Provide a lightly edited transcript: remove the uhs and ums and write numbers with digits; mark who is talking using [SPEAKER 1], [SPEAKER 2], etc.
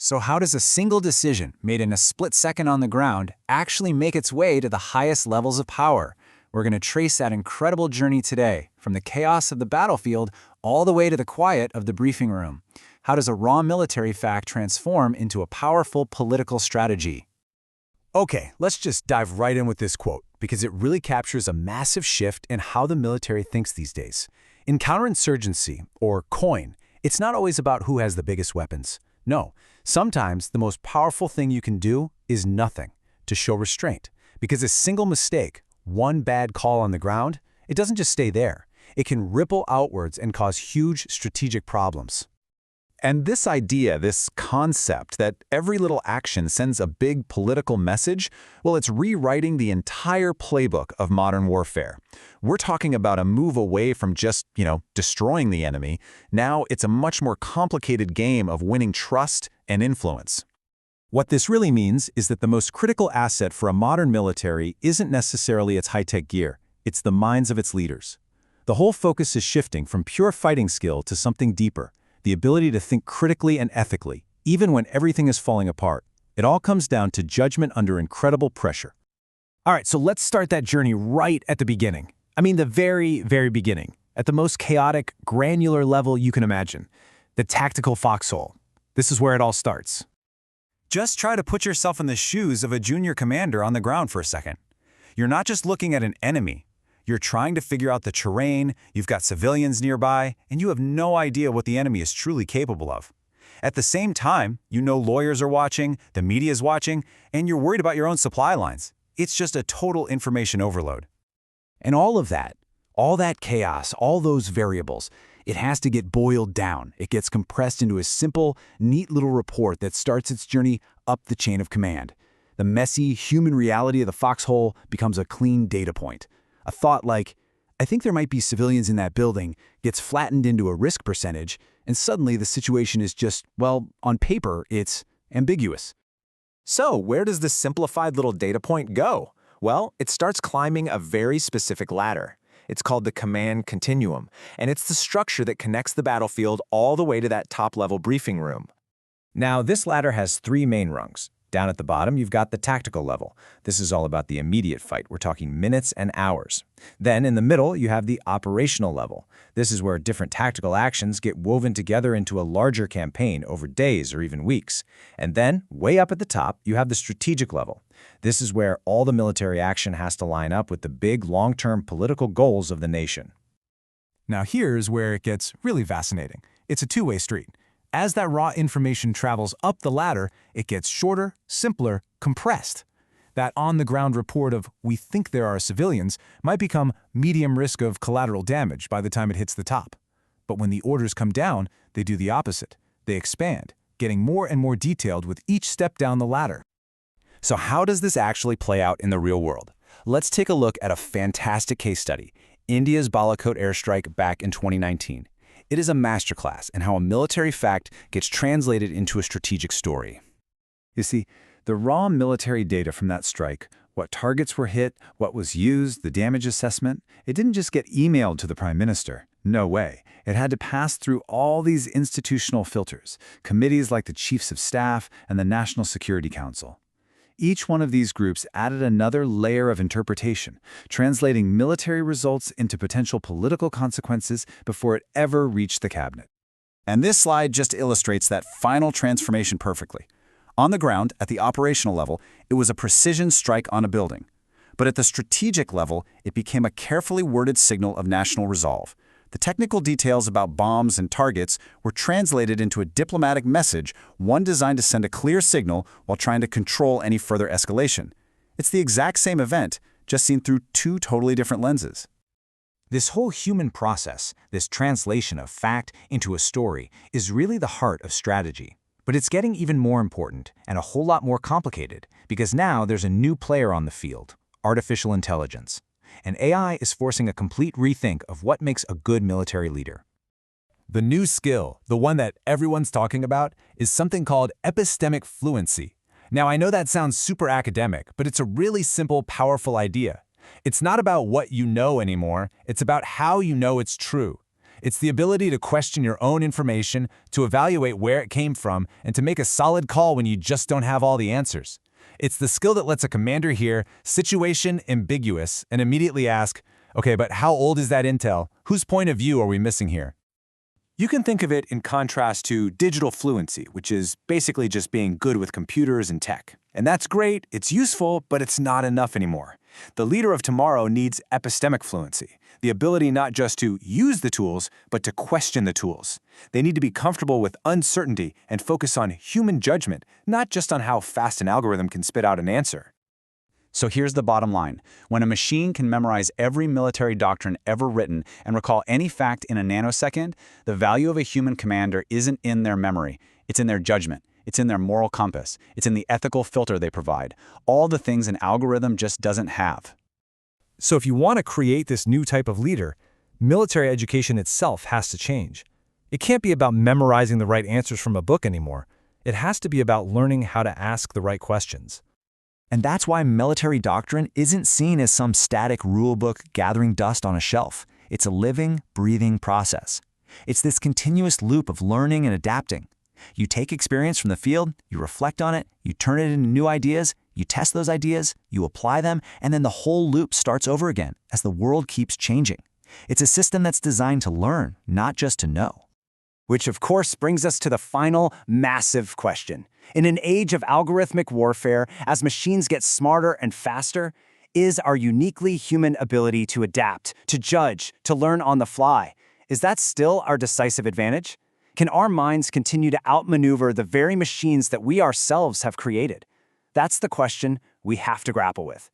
[SPEAKER 1] So how does a single decision made in a split second on the ground actually make its way to the highest levels of power? We're going to trace that incredible journey today, from the chaos of the battlefield all the way to the quiet of the briefing room. How does a raw military fact transform into a powerful political strategy?
[SPEAKER 2] Okay, let's just dive right in with this quote, because it really captures a massive shift in how the military thinks these days. In counterinsurgency, or COIN, it's not always about who has the biggest weapons. No, sometimes the most powerful thing you can do is nothing, to show restraint. Because a single mistake, one bad call on the ground, it doesn't just stay there. It can ripple outwards and cause huge strategic problems. And this idea, this concept that every little action sends a big political message, well, it's rewriting the entire playbook of modern warfare. We're talking about a move away from just, destroying the enemy. Now it's a much more complicated game of winning trust and influence. What this really means is that the most critical asset for a modern military isn't necessarily its high-tech gear, it's the minds of its leaders. The whole focus is shifting from pure fighting skill to something deeper. The ability to think critically and ethically, even when everything is falling apart. It all comes down to judgment under incredible pressure. All right, so let's start that journey right at the beginning. I mean, the very, very beginning. At the most chaotic, granular level you can imagine. The tactical foxhole. This is where it all starts. Just try to put yourself in the shoes of a junior commander on the ground for a second. You're not just looking at an enemy. You're trying to figure out the terrain, you've got civilians nearby, and you have no idea what the enemy is truly capable of. At the same time, lawyers are watching, the media is watching, and you're worried about your own supply lines. It's just a total information overload. And all that chaos, all those variables, it has to get boiled down. It gets compressed into a simple, neat little report that starts its journey up the chain of command. The messy, human reality of the foxhole becomes a clean data point. A thought like, I think there might be civilians in that building, gets flattened into a risk percentage, and suddenly the situation is just, well, on paper, it's ambiguous.
[SPEAKER 3] So where does this simplified little data point go? Well, it starts climbing a very specific ladder. It's called the command continuum, and it's the structure that connects the battlefield all the way to that top-level briefing room.
[SPEAKER 2] Now, this ladder has three main rungs. Down at the bottom, you've got the tactical level. This is all about the immediate fight. We're talking minutes and hours. Then in the middle, you have the operational level. This is where different tactical actions get woven together into a larger campaign over days or even weeks. And then, way up at the top, you have the strategic level. This is where all the military action has to line up with the big, long-term political goals of the nation. Now here's where it gets really fascinating. It's a two-way street. As that raw information travels up the ladder, it gets shorter, simpler, compressed. That on-the-ground report of, we think there are civilians, might become medium risk of collateral damage by the time it hits the top. But when the orders come down, they do the opposite. They expand, getting more and more detailed with each step down the ladder. So how does this actually play out in the real world? Let's take a look at a fantastic case study, India's Balakot airstrike back in 2019. It is a masterclass in how a military fact gets translated into a strategic story. You see, the raw military data from that strike, what targets were hit, what was used, the damage assessment, it didn't just get emailed to the Prime Minister. No way. It had to pass through all these institutional filters, committees like the Chiefs of Staff and the National Security Council. Each one of these groups added another layer of interpretation, translating military results into potential political consequences before it ever reached the cabinet. And this slide just illustrates that final transformation perfectly. On the ground, at the operational level, it was a precision strike on a building. But at the strategic level, it became a carefully worded signal of national resolve. The technical details about bombs and targets were translated into a diplomatic message, one designed to send a clear signal while trying to control any further escalation. It's the exact same event, just seen through two totally different lenses.
[SPEAKER 1] This whole human process, this translation of fact into a story, is really the heart of strategy. But it's getting even more important and a whole lot more complicated because now there's a new player on the field, artificial intelligence. And AI is forcing a complete rethink of what makes a good military leader.
[SPEAKER 2] The new skill, the one that everyone's talking about, is something called epistemic fluency. Now, I know that sounds super academic, but it's a really simple, powerful idea. It's not about what you know anymore, it's about how you know it's true. It's the ability to question your own information, to evaluate where it came from, and to make a solid call when you just don't have all the answers. It's the skill that lets a commander hear situation ambiguous and immediately ask, okay, but how old is that intel? Whose point of view are we missing here?
[SPEAKER 4] You can think of it in contrast to digital fluency, which is basically just being good with computers and tech. And that's great, it's useful, but it's not enough anymore. The leader of tomorrow needs epistemic fluency, the ability not just to use the tools, but to question the tools. They need to be comfortable with uncertainty and focus on human judgment, not just on how fast an algorithm can spit out an answer.
[SPEAKER 5] So here's the bottom line. When a machine can memorize every military doctrine ever written and recall any fact in a nanosecond, the value of a human commander isn't in their memory. It's in their judgment. It's in their moral compass. It's in the ethical filter they provide. All the things an algorithm just doesn't have.
[SPEAKER 6] So if you want to create this new type of leader, military education itself has to change. It can't be about memorizing the right answers from a book anymore. It has to be about learning how to ask the right questions.
[SPEAKER 1] And that's why military doctrine isn't seen as some static rulebook gathering dust on a shelf. It's a living, breathing process. It's this continuous loop of learning and adapting. You take experience from the field, you reflect on it, you turn it into new ideas, you test those ideas, you apply them, and then the whole loop starts over again as the world keeps changing. It's a system that's designed to learn, not just to know.
[SPEAKER 4] Which of course brings us to the final massive question. In an age of algorithmic warfare, as machines get smarter and faster, is our uniquely human ability to adapt, to judge, to learn on the fly, is that still our decisive advantage? Can our minds continue to outmaneuver the very machines that we ourselves have created? That's the question we have to grapple with.